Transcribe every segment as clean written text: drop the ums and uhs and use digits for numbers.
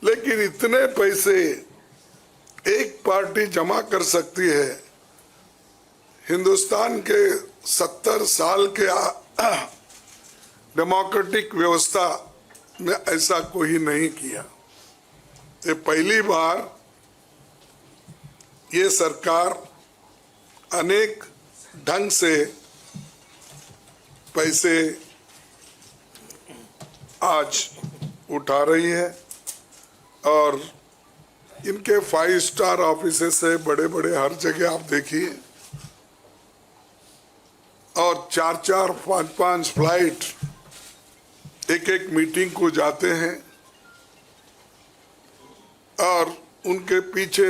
लेकिन इतने पैसे एक पार्टी जमा कर सकती है, हिंदुस्तान के 70 साल के डेमोक्रेटिक व्यवस्था में ऐसा कोई नहीं किया। ये पहली बार ये सरकार अनेक ढंग से पैसे आज उठा रही है और इनके 5 स्टार ऑफिसेस से बड़े बड़े हर जगह आप देखिए, और 4-4, 5-5 फ्लाइट एक मीटिंग को जाते हैं और उनके पीछे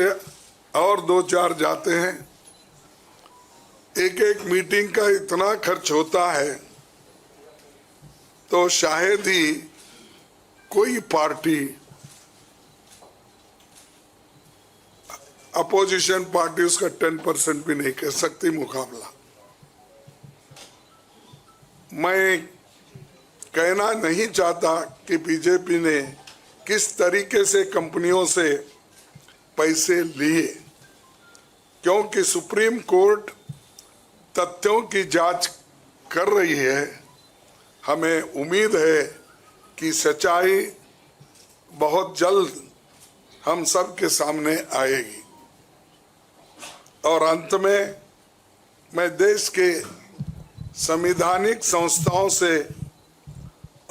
और 2-4 जाते हैं। एक मीटिंग का इतना खर्च होता है तो शायद ही कोई पार्टी, अपोजिशन पार्टी उसका 10% भी नहीं कर सकती मुकाबला। मैं कहना नहीं चाहता कि बीजेपी ने किस तरीके से कंपनियों से पैसे लिए, क्योंकि सुप्रीम कोर्ट तथ्यों की जांच कर रही है। हमें उम्मीद है कि सच्चाई बहुत जल्द हम सब के सामने आएगी। और अंत में मैं देश के संवैधानिक संस्थाओं से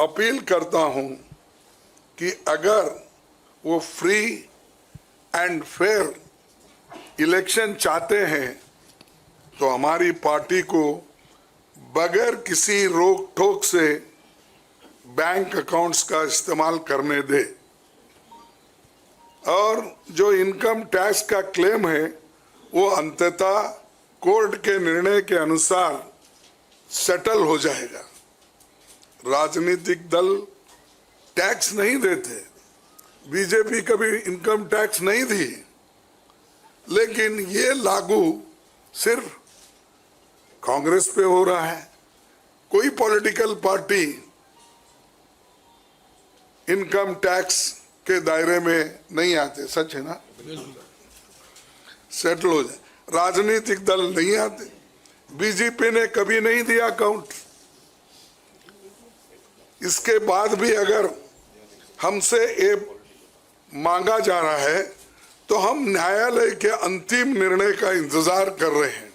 अपील करता हूं कि अगर वो फ्री एंड फेयर इलेक्शन चाहते हैं तो हमारी पार्टी को बगैर किसी रोक टोक से बैंक अकाउंट्स का इस्तेमाल करने दे, और जो इनकम टैक्स का क्लेम है वो अंततः कोर्ट के निर्णय के अनुसार सेटल हो जाएगा। राजनीतिक दल टैक्स नहीं देते, बीजेपी कभी इनकम टैक्स नहीं दी, लेकिन ये लागू सिर्फ कांग्रेस पे हो रहा है। कोई पॉलिटिकल पार्टी इनकम टैक्स के दायरे में नहीं आते, सच है ना? सेटल हो जाए। राजनीतिक दल नहीं आते, बीजेपी ने कभी नहीं दिया अकाउंट। इसके बाद भी अगर हमसे ये मांगा जा रहा है तो हम न्यायालय के अंतिम निर्णय का इंतजार कर रहे हैं,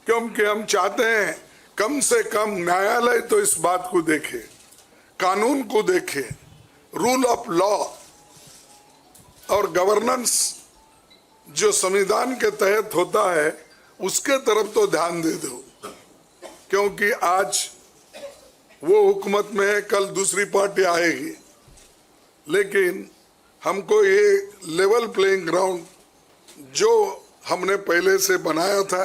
क्योंकि हम चाहते हैं कम से कम न्यायालय तो इस बात को देखे, कानून को देखे, रूल ऑफ लॉ और गवर्नेंस जो संविधान के तहत होता है उसके तरफ तो ध्यान दे दो, क्योंकि आज वो हुकूमत में है, कल दूसरी पार्टी आएगी। लेकिन हमको ये लेवल प्लेइंग ग्राउंड जो हमने पहले से बनाया था,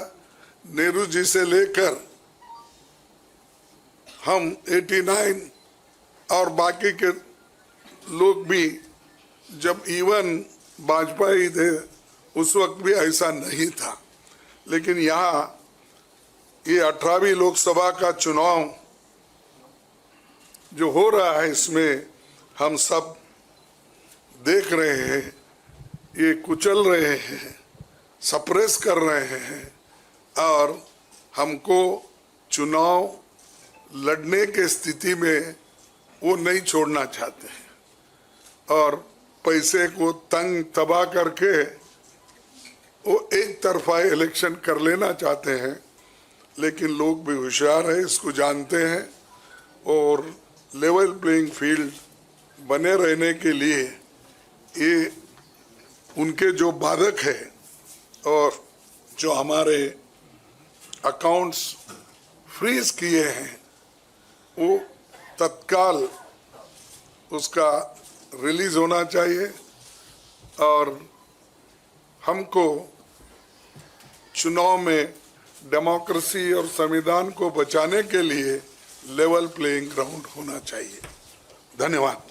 नेहरू जी से लेकर हम 89 और बाकी के लोग भी, जब इवन वाजपेयी थे उस वक्त भी ऐसा नहीं था। लेकिन यहाँ ये 18वीं लोकसभा का चुनाव जो हो रहा है, इसमें हम सब देख रहे हैं, ये कुचल रहे हैं, सप्रेस कर रहे हैं, और हमको चुनाव लड़ने के स्थिति में वो नहीं छोड़ना चाहते हैं, और पैसे को तंग तबाह करके वो एक तरफा इलेक्शन कर लेना चाहते हैं। लेकिन लोग भी होशियार है, इसको जानते हैं, और लेवल प्लेइंग फील्ड बने रहने के लिए ये उनके जो बाधक है और जो हमारे अकाउंट्स फ्रीज किए हैं वो तत्काल उसका रिलीज होना चाहिए, और हमको चुनाव में डेमोक्रेसी और संविधान को बचाने के लिए लेवल प्लेइंग ग्राउंड होना चाहिए। धन्यवाद।